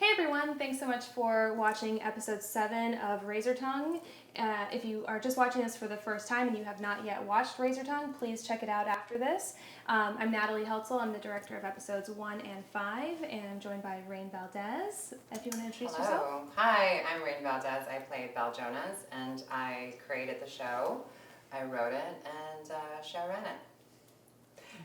Hey everyone, thanks so much for watching episode 7 of Razor Tongue. If you are just watching this for the first time and you have not yet watched Razor Tongue, please check it out after this. I'm Natalie Heltzel, I'm the director of episodes 1 and 5, and I'm joined by Rain Valdez. If you want to introduce yourself. Hello. Hi, I'm Rain Valdez. I play Belle Jonas, and I created the show. I wrote it and show ran it.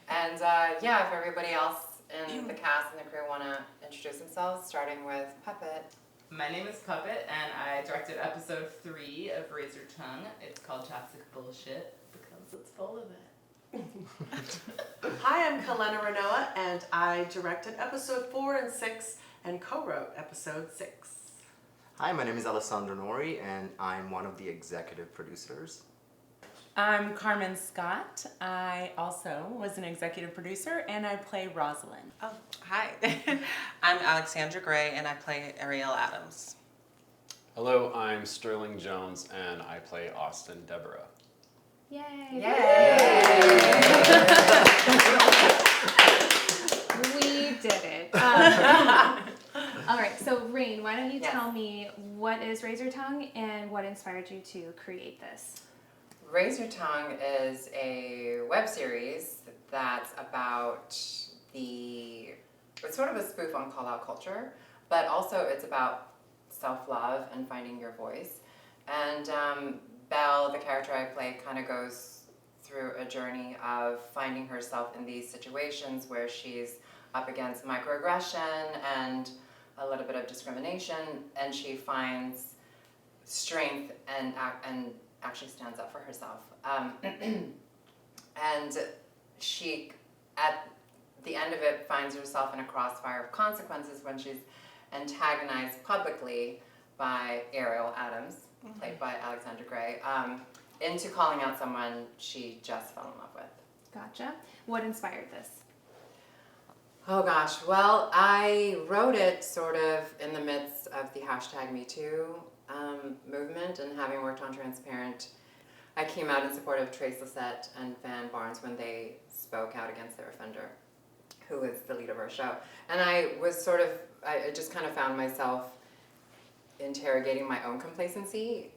And if everybody else in the cast and the crew want to introduce themselves, starting with Puppett. My name is Puppett, and I directed episode 3 of Razor Tongue. It's called Toxic Bullshit because it's full of it. Hi, I'm Kalena Ranoa, and I directed episode 4 and 6 and co-wrote episode 6. Hi, my name is Alessandro Nori, and I'm one of the executive producers. I'm Carmen Scott. I also was an executive producer, and I play Rosalind. Oh, hi. I'm Alexandra Grey, and I play Ariel Adams. Hello, I'm Sterling Jones, and I play Austin Deborah. Yay! Yay! We did it. All right, so Rain, why don't you tell me what is Razor Tongue and what inspired you to create this? Razor Tongue is a web series that's about it's sort of a spoof on call-out culture, but also it's about self-love and finding your voice. And Belle, the character I play, kind of goes through a journey of finding herself in these situations where she's up against microaggression and a little bit of discrimination, and she finds strength and actually stands up for herself. And she, at the end of it, finds herself in a crossfire of consequences when she's antagonized publicly by Ariel Adams, played by Alexandra Grey, into calling out someone she just fell in love with. Gotcha. What inspired this? Oh gosh, well, I wrote it sort of in the midst of the #MeToo movement, and having worked on Transparent, I came out in support of Trace Lissette and Van Barnes when they spoke out against their offender, who is the lead of our show. And I just kind of found myself interrogating my own complacency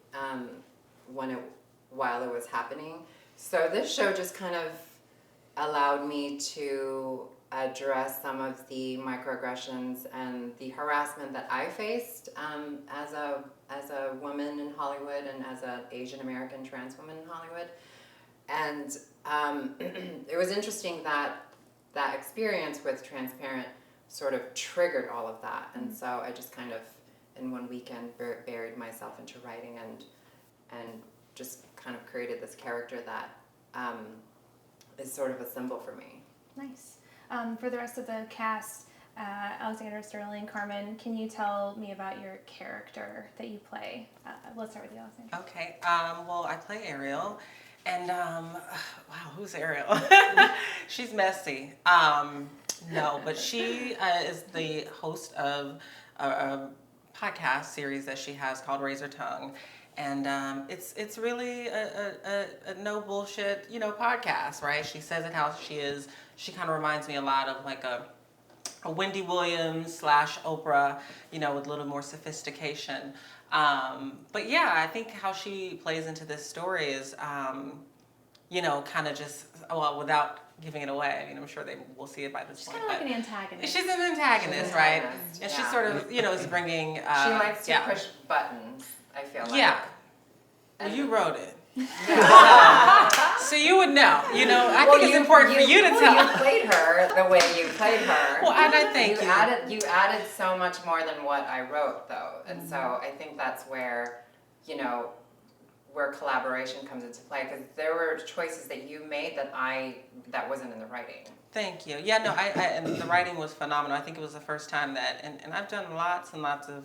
while it was happening. So this show just kind of allowed me to address some of the microaggressions and the harassment that I faced as a woman in Hollywood and as an Asian American trans woman in Hollywood. And it was interesting that experience with Transparent sort of triggered all of that. And so I just kind of, in one weekend, buried myself into writing and just kind of created this character that is sort of a symbol for me. Nice. For the rest of the cast, Alexandra, Sterling, Carmen, can you tell me about your character that you play? Let's start with you, Alexandra. Okay, well, I play Ariel, and wow, who's Ariel? She's messy. No, but she is the host of a podcast series that she has called Razor Tongue. And it's really a no bullshit, podcast, right? She says it how she is. She kind of reminds me a lot of like a Wendy Williams / Oprah, with a little more sophistication. But yeah, I think how she plays into this story is, kind of just, without giving it away. I mean, I'm sure they will see it by this point. She's kind of like an antagonist. She's an antagonist, right? And she sort of, is bringing. She likes to push buttons, I feel like. Yeah. Well, you wrote it. Yeah. So you would know. I think it's important for you to tell. You played her the way you played her. Well, and I think you added so much more than what I wrote, though, and so I think that's where, where collaboration comes into play, because there were choices that you made that wasn't in the writing. Thank you. Yeah, no, and the writing was phenomenal. I think it was the first time that, and I've done lots and lots of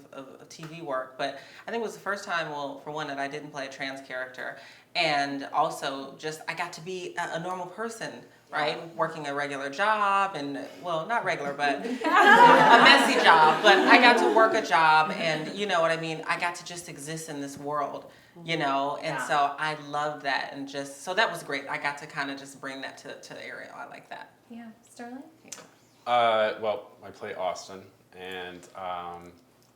TV work, but I think it was the first time, for one, that I didn't play a trans character, and also just I got to be a normal person, right? Working a regular job, and, well, not regular, but a messy job, but I got to work a job, and you know what I mean? I got to just exist in this world. And so I loved that, and so that was great. I got to kind of just bring that to Ariel. I like that. Yeah, Sterling? Well, I play Austin, and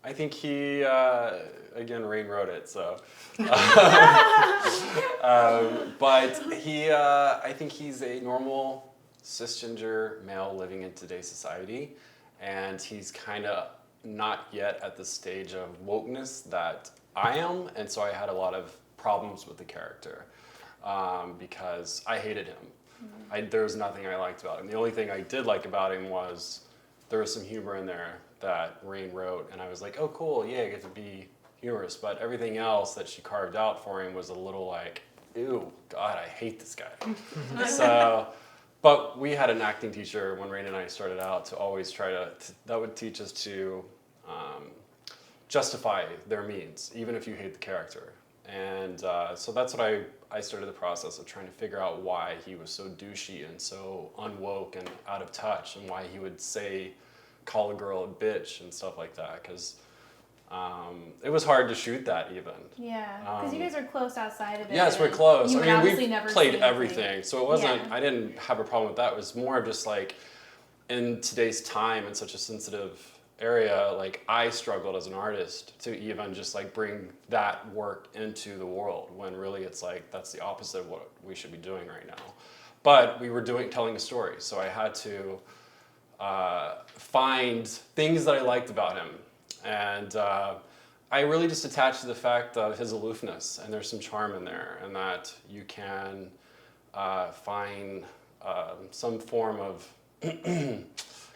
I think he, again, Rain wrote it, so. But I think he's a normal cisgender male living in today's society, and he's kind of not yet at the stage of wokeness that I am, and so I had a lot of problems with the character because I hated him. There was nothing I liked about him. The only thing I did like about him was there was some humor in there that Rain wrote, and I was like, oh cool, yeah, I get to be humorous. But everything else that she carved out for him was a little like, ew, God, I hate this guy. So, but we had an acting teacher when Rain and I started out to always try that would teach us to justify their means, even if you hate the character. And so that's what I started the process of trying to figure out why he was so douchey and so unwoke and out of touch, and why he would call a girl a bitch and stuff like that, because it was hard to shoot that even. Yeah, because you guys are close outside of it. Yes, we're close. You I mean, obviously we never played seen everything, so it wasn't, Yeah. I didn't have a problem with that. It was more of just like, in today's time, in such a sensitive area, like I struggled as an artist to even just like bring that work into the world, when really it's like that's the opposite of what we should be doing right now. But we were telling a story, so I had to find things that I liked about him, and I really just attached to the fact of his aloofness, and there's some charm in there, and that you can find some form of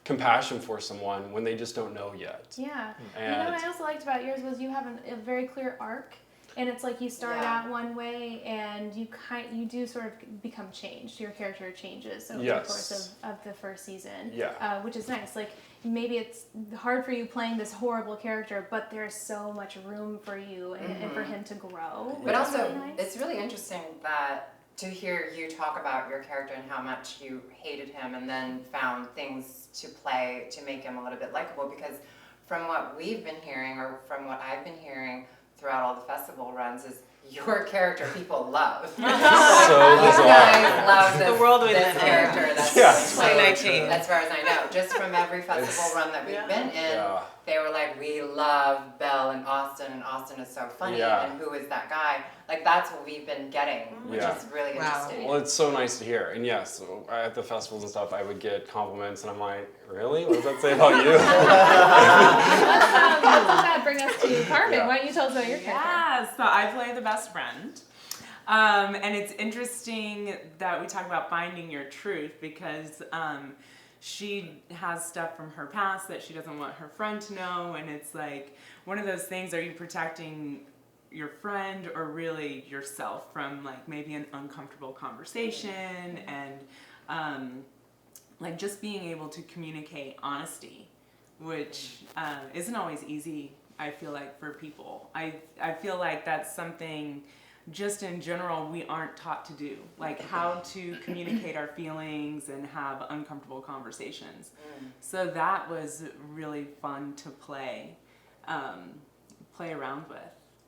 compassion for someone when they just don't know yet. Yeah. And what I also liked about yours was you have a very clear arc, and it's like you start out one way and you do sort of become changed. Your character changes over the course of the first season. Yeah. Which is nice. Like maybe it's hard for you playing this horrible character, but there's so much room for you and for him to grow. But also, really nice. it's really interesting that to hear you talk about your character and how much you hated him, and then found things to play to make him a little bit likable, because from what we've been hearing, or from what I've been hearing throughout all the festival runs, is your character people love. So You bizarre. guys love this, The world we this live in. character. That's Yeah. so 2019. true. As far as I know, just from every festival run that we've been in, Yeah. they were like, we love Belle and Austin is so funny, Yeah. and who is that guy? Like, that's what we've been getting, which Yeah. is really Wow. interesting. Well, it's so nice to hear. And yes, at the festivals and stuff, I would get compliments, and I'm like, really? What does that say about you? Let's let that bring us to Carmen. Yeah. Why don't you tell us about your character? Yeah, so I play the best friend. And it's interesting that we talk about finding your truth, because she has stuff from her past that she doesn't want her friend to know, and it's like one of those things, are you protecting your friend or really yourself from like maybe an uncomfortable conversation, and like just being able to communicate honesty, which isn't always easy, I feel like, for people. I feel like that's something just in general we aren't taught to do, like how to communicate our feelings and have uncomfortable conversations. So that was really fun to play around with.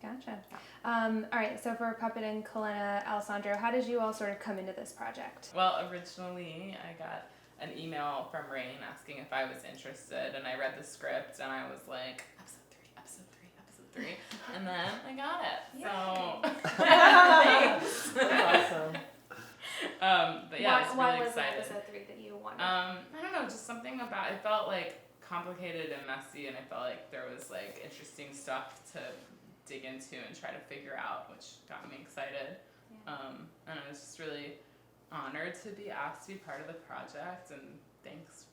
Gotcha. All right, so for Puppet and Kalena, Alessandro, how did you all sort of come into this project? Well, originally I got an email from Rain asking if I was interested, and I read the script and I was like, episode three, and then I got it. So thanks. Awesome. But yeah, I was why really was it excited. episode 3 that you wanted? I don't know, just something about it felt like complicated and messy, and I felt like there was like interesting stuff to dig into and try to figure out, which got me excited. And I was just really honored to be asked to be part of the project, and thanks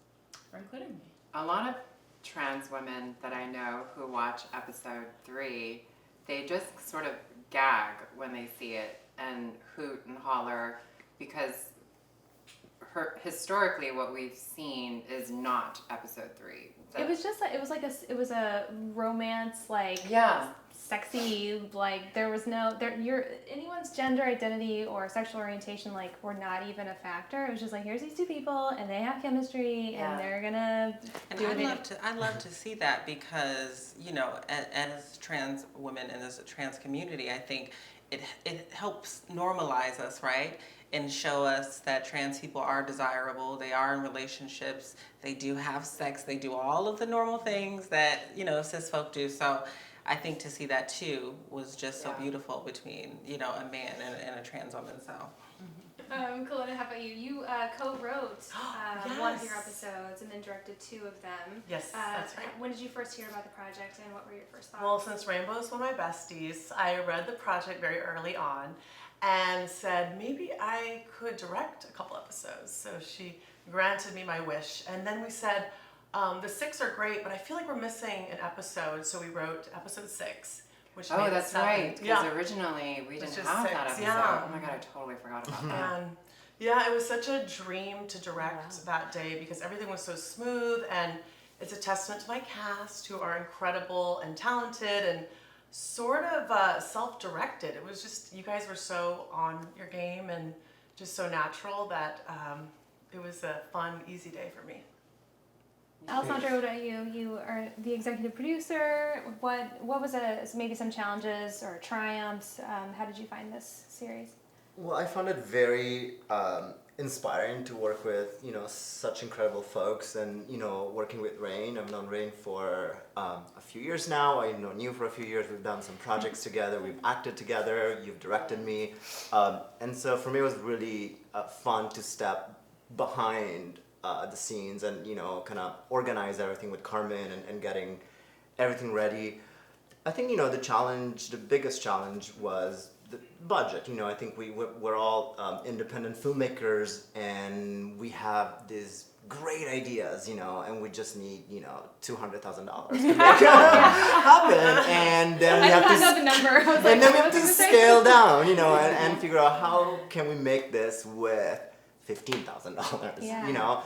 for including me. A lot of trans women that I know who watch episode 3, they just sort of gag when they see it and hoot and holler, because historically what we've seen is not episode 3. It was just it was a romance, like Yeah. sexy, like there was no anyone's gender identity or sexual orientation like were not even a factor. It was just like, here's these two people and they have chemistry Yeah. and they're gonna And do I'd love to see that, because, you know, as trans women and as a trans community, I think it helps normalize us, right? and show us that trans people are desirable, they are in relationships, they do have sex, they do all of the normal things that, cis folk do. So I think to see that too was just so beautiful between, a man and a trans woman. So. Kalena, how about you? You co-wrote one of your Yes. episodes and then directed 2 of them. Yes, that's right. When did you first hear about the project and what were your first thoughts? Well, since Rainbow is one of my besties, I read the project very early on and said maybe I could direct a couple episodes. So she granted me my wish. And then we said, the 6 are great, but I feel like we're missing an episode. So we wrote episode 6. Which Oh, made that's 7. right. Because originally we It was didn't just have 6, that episode. yeah. Oh my god, I totally forgot about that. And yeah, it was such a dream to direct that day because everything was so smooth, and it's a testament to my cast who are incredible and talented and sort of self-directed. It was just, you guys were so on your game and just so natural that it was a fun, easy day for me. Alessandro, what about you? You are the executive producer. What was maybe some challenges or triumphs? How did you find this series? Well, I found it very inspiring to work with, such incredible folks, and, working with Rain. I've known Rain for a few years now. I've known you for a few years. We've done some projects together. We've acted together. You've directed me. And so for me, it was really fun to step behind the scenes and, kind of organize everything with Carmen and getting everything ready. I think, the biggest challenge was the budget. I think we're all independent filmmakers, and we have these great ideas, and we just need, $200,000 to make it happen. And then we have to know the number. I was like, and then we what have to was I gonna say? scale down, and figure out how can we make this with $15,000, Yeah.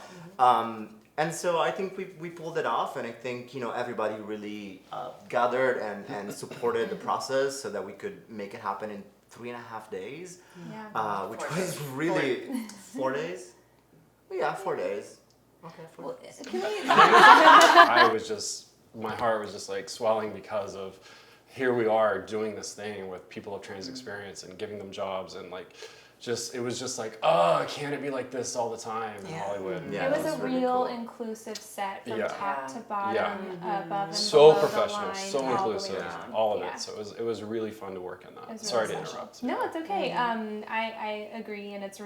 And so I think we pulled it off, and I think everybody really gathered and supported the process so that we could make it happen in 3.5 days, Yeah. which 4 was days. really 4 days. Yeah, 4 days. Okay, 4 Well, days. can we? My heart was just like swelling because of here we are doing this thing with people of trans experience and giving them jobs, and like it was just like, oh, can't it be like this all the time in Hollywood? Yeah, It was that's a really real cool. inclusive set from Yeah. top to Yeah. bottom, above and So below professional, the line, so all the way inclusive, around. all of Yeah. it. So it was really fun to work in that. It was Sorry really to special. interrupt. No, it's okay. I agree, and it's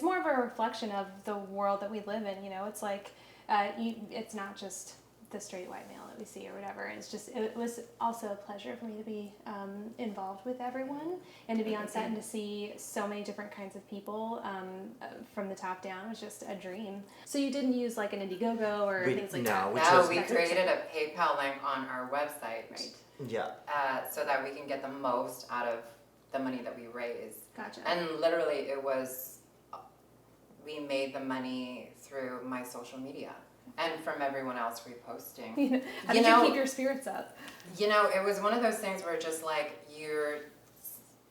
more of a reflection of the world that we live in. It's like it's not just the straight white male that we see or whatever. It was also a pleasure for me to be involved with everyone and to be on set and to see so many different kinds of people from the top down. It was just a dream. So you didn't use like an Indiegogo or things like no, that? we No, chose- we created a PayPal link on our website. Right. Yeah. So that we can get the most out of the money that we raise. Gotcha. And literally we made the money through my social media and from everyone else reposting. How did you keep your spirits up? It was one of those things where just like you're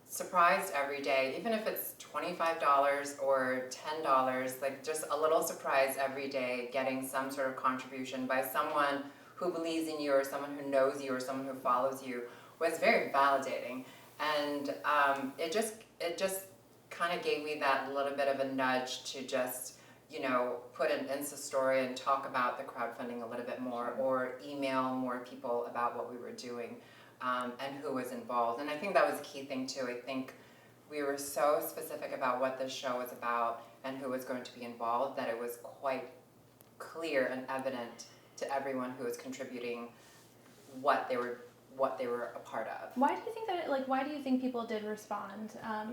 surprised every day, even if it's $25 or $10, like just a little surprise every day, getting some sort of contribution by someone who believes in you or someone who knows you or someone who follows you was very validating. And it just kind of gave me that little bit of a nudge to just put an Insta story and talk about the crowdfunding a little bit more, or email more people about what we were doing and who was involved. And I think that was a key thing too. I think we were so specific about what this show was about and who was going to be involved that it was quite clear and evident to everyone who was contributing what they were a part of. Why do you think that? Why do you think people did respond?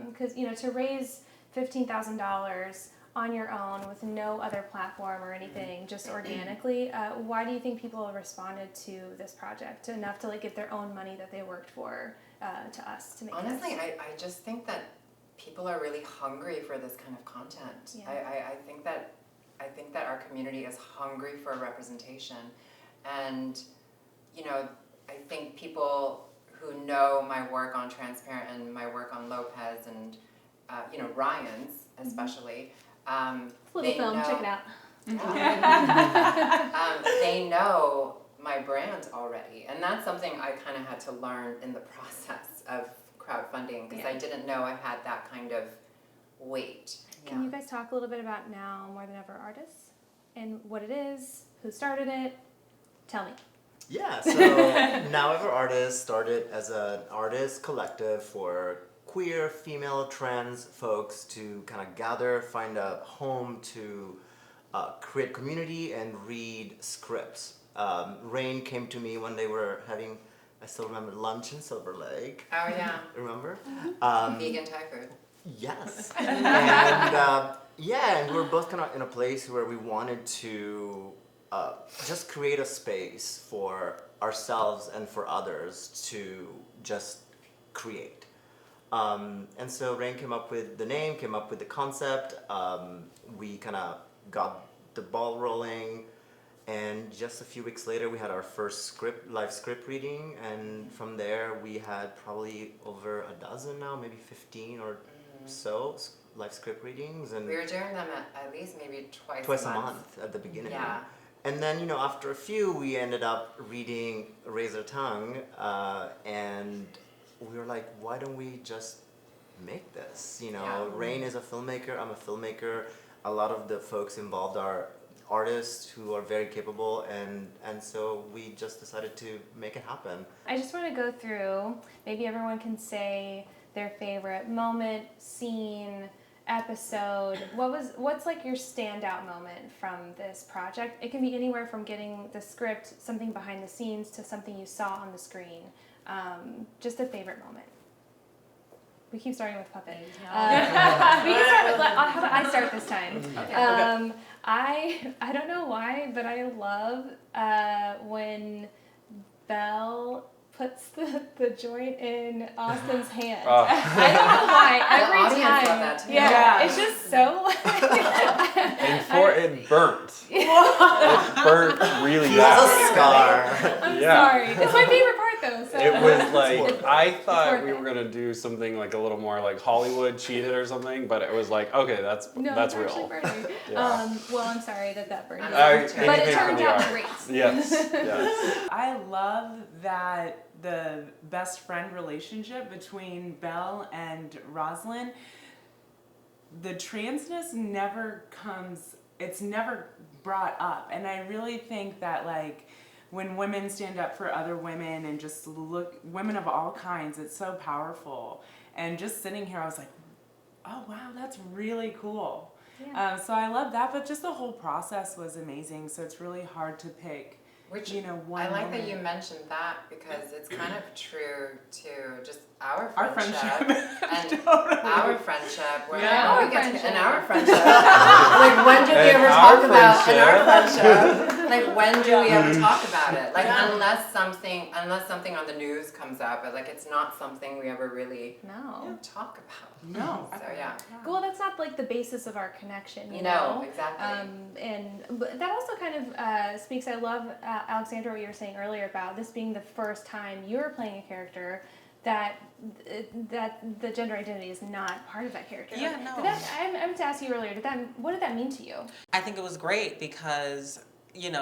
Because to raise $15,000 on your own with no other platform or anything, just organically, why do you think people responded to this project enough to give their own money that they worked for to us to make Honestly, this? I just think that people are really hungry for this kind of content. Yeah. I think that our community is hungry for representation, and I think people who know my work on Transparent and my work on Lopez and Ryan's especially. Little film, check it out. They know my brand already, and that's something I kind of had to learn in the process of crowdfunding, because I didn't know I had that kind of wait. Can you guys talk a little bit about Now More Than Ever Artists and what it is, who started it? Tell me. Yeah, so Now Ever Artists started as an artist collective for queer, female, trans folks to kind of gather, find a home to create community and read scripts. Rain came to me when they were having, I still remember, lunch in Silver Lake. Oh yeah. Remember? Vegan Thai food. Yes. And and we were both kind of in a place where we wanted to just create a space for ourselves and for others to just create. And so Rain came up with the name, came up with the concept. We kind of got the ball rolling, and just a few weeks later we had our first live script reading, and from there we had probably over a dozen now, maybe 15 or so live script readings. And We were doing them at least maybe twice a month at the beginning. Yeah. And then, after a few, we ended up reading Razor Tongue, and we were like, why don't we just make this? Rain is a filmmaker, I'm a filmmaker. A lot of the folks involved are artists who are very capable, and so we just decided to make it happen. I just want to go through, maybe everyone can say their favorite moment, scene, episode. What's like your standout moment from this project? It can be anywhere from getting the script, something behind the scenes, to something you saw on the screen. Just a favorite moment. We keep starting with Puppet. We can start with, how about I start this time? Okay. I don't know why, but I love when Belle puts the joint in Austin's hand. I don't know why. Every audience time. loved that too. Yeah, it's just so It burnt. It burnt really He bad. has a scar. I'm Yeah. sorry. It's my favorite part though. So. It was like, I thought worth we it. were gonna do something like a little more like Hollywood cheated or something, but it was like, okay, that's it's real. actually burning. Yeah. Well, I'm sorry that burned. Anything But it for turned the out art. great. Yes, yes. I love that the best friend relationship between Belle and Rosalind, the transness never comes, it's never brought up. And I really think that like when women stand up for other women and just look, women of all kinds, it's so powerful. And just sitting here, I was like, oh wow, that's really cool. Yeah. So I love that, but just the whole process was amazing. So it's really hard to pick. Which one I like that moment. you mentioned that, because it's kind of true to just our Our friendship, friendship. and Totally. our friendship. Where Yeah. we Our get friendship. and our friendship. Like when did we And ever our talk about and our friendship. friendship? Like when do we ever talk about it? Like unless something on the news comes up, but like it's not something we ever really No. talk about. No. So yeah. Well, that's not like the basis of our connection, you No, know? exactly. But that also kind of speaks, I love, Alexandra, what you were saying earlier about this being the first time you're playing a character that the gender identity is not part of that character. Yeah, no. I meant to ask you earlier, what did that mean to you? I think it was great because,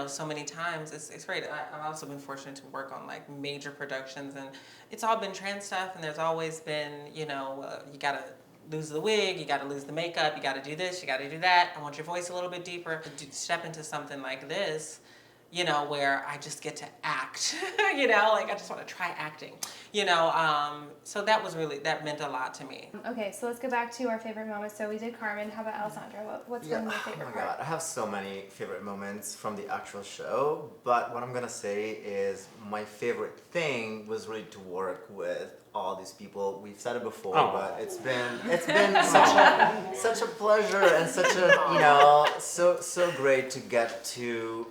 so many times it's great. I've also been fortunate to work on like major productions, and it's all been trans stuff, and there's always been, you gotta lose the wig, you gotta lose the makeup, you gotta do this, you gotta do that. I want your voice a little bit deeper. To step into something like this, where I just get to act, like I just want to try acting, so that meant a lot to me. Okay, so let's go back to our favorite moments. So we did Carmen. How about Alessandra? What's one of your Oh favorite my god, I have so many favorite moments from the actual show, but what I'm gonna say is my favorite thing was really to work with all these people. We've said it before, but it's been such a pleasure and such a so great to get to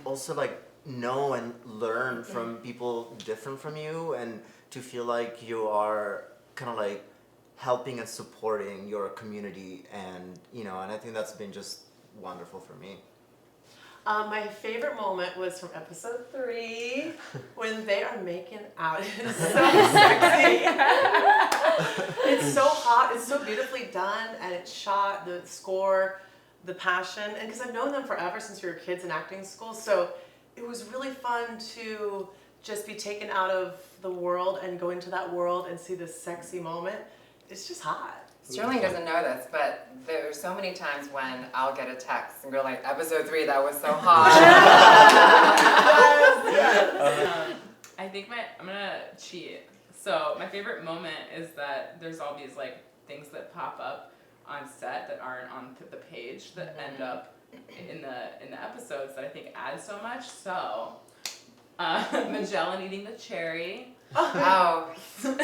also like know and learn from people different from you, and to feel like you are kind of like helping and supporting your community, and and I think that's been just wonderful for me. My favorite moment was from episode 3 when they are making out. It is so sexy. It's so hot. It's so beautifully done, and it's shot. The score, the passion, and because I've known them forever since we were kids in acting school, so it was really fun to just be taken out of the world and go into that world and see this sexy moment. It's just hot. Sterling doesn't know this, but there's so many times when I'll get a text and go like, episode 3, that was so hot. I think I'm gonna cheat. So my favorite moment is that there's all these like things that pop up on set that aren't on the page that end up in the episodes that I think add so much. So Magellan eating the cherry. Oh. Oh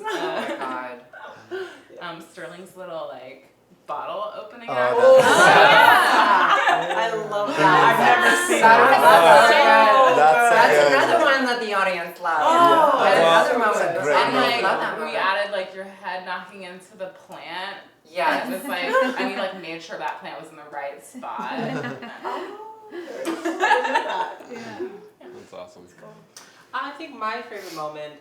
my god. Sterling's little like bottle opening Oh, act. I love that. I've never seen That's good. another one that the audience loves. Oh, That's that's another moment. a great And moment. I love that we movie. added like your head knocking into the plant. Yes. And it's like, and we like made sure that plant was in the right spot. That's awesome. I think my favorite moment,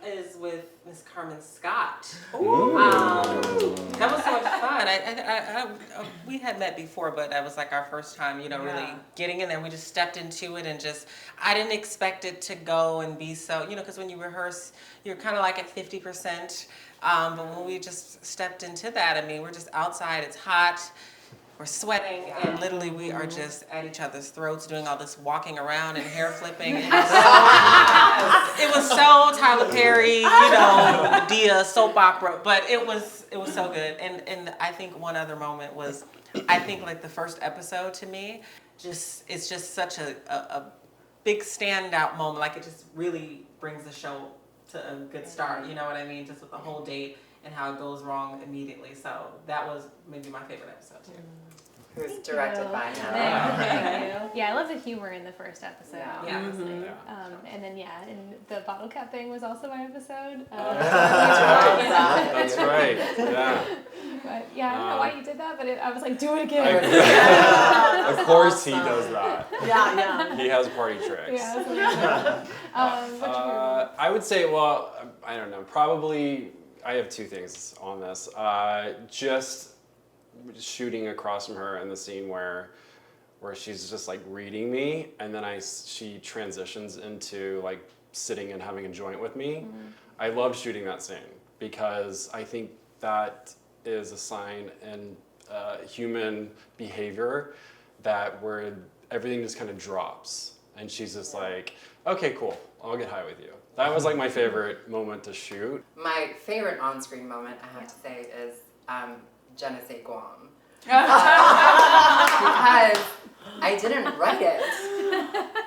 is with Miss Carmen Scott. That was so much fun. We had met before, but that was like our first time, really getting in there. We just stepped into it and I didn't expect it to go and be so, because when you rehearse, you're kind of like at 50%. But when we just stepped into that, we're just outside, it's hot. We're sweating, and literally we are just at each other's throats doing all this walking around and hair flipping. It was so Tyler Perry, Dia soap opera, but it was so good. And I think one other moment was, like the first episode to me, it's just such a big standout moment. Like it just really brings the show to a good start. You know what I mean? Just with the whole date and how it goes wrong immediately. So that was maybe my favorite episode too. Who's directed by Thank you. Yeah, I love the humor in the first episode. Yeah. Honestly. And then and the bottle cap thing was also my episode. That's right. Yeah. But yeah, I don't know why you did that, but I was like, do it again. Of course he does that. Yeah. He has party tricks. Yeah, that's what I did. What's your I would say, well, I don't know. Probably, I have two things on this. Just shooting across from her in the scene where she's just like reading me, and then she transitions into like sitting and having a joint with me. I love shooting that scene because I think that is a sign in human behavior that where everything just kind of drops, and she's just like, okay, cool, I'll get high with you. That was like my favorite moment to shoot. My favorite on-screen moment, I have to say, is Je ne sais Guam. Because I didn't write it.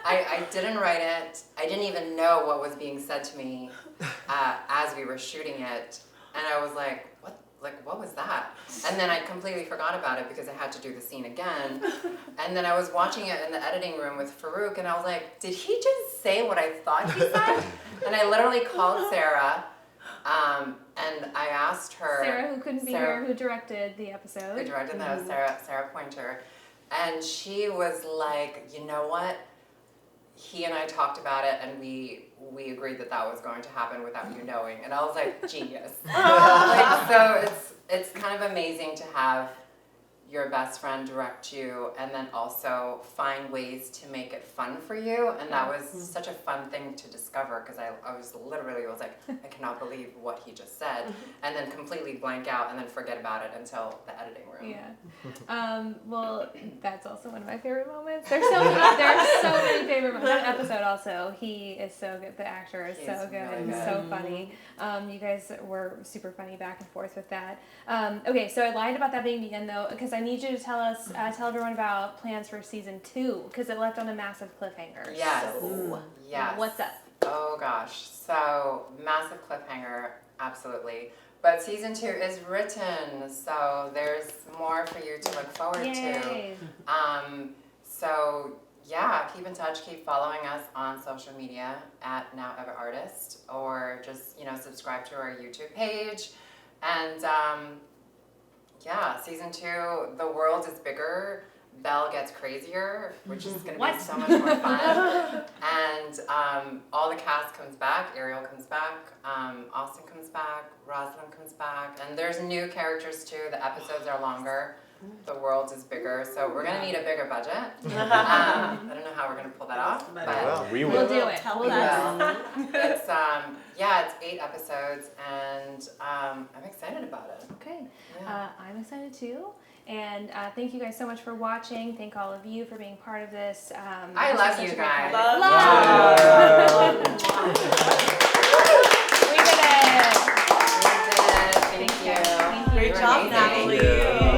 I didn't write it. I didn't even know what was being said to me as we were shooting it. And I was like, what was that? And then I completely forgot about it because I had to do the scene again. And then I was watching it in the editing room with Farouk, and I was like, did he just say what I thought he said? And I literally called Sarah. And I asked her. Sarah, who couldn't be here, who directed the episode. Who directed that, Sarah Pointer. And she was like, you know what? He and I talked about it, and we agreed that was going to happen without you knowing. And I was like, genius. So it's kind of amazing to have your best friend direct you and then also find ways to make it fun for you. And that was such a fun thing to discover because I was like, I cannot believe what he just said. And then completely blank out and then forget about it until the editing room. Yeah. Well, that's also one of my favorite moments. There's so many favorite moments. That episode also, he is so good. The actor is so good really and good. so funny. You guys were super funny back and forth with that. Okay, so I lied about that being the end though, because I need you to tell everyone about plans for season 2, because it left on a massive cliffhanger. Yes. So, Yes. what's up? Oh gosh. So massive cliffhanger, absolutely. But season 2 is written, so there's more for you to look forward Yay. to. So yeah, keep in touch, keep following us on social media at NowEverArtist, or just subscribe to our YouTube page. And yeah, season 2, the world is bigger. Belle gets crazier, which is going to be so much more fun. And all the cast comes back. Ariel comes back. Austin comes back. Rosalind comes back. And there's new characters too. The episodes are longer. the world is bigger, so we're gonna need a bigger budget. I don't know how we're gonna pull that off, but We We'll will. do it. Tell We'll us. do it. it's it's 8 episodes, and I'm excited about it. Okay. Yeah. I'm excited too. And thank you guys so much for watching. Thank all of you for being part of this. I this love is such you a great guys. project. We did it. Thank you. Thank you. Great You're job, amazing. Natalie.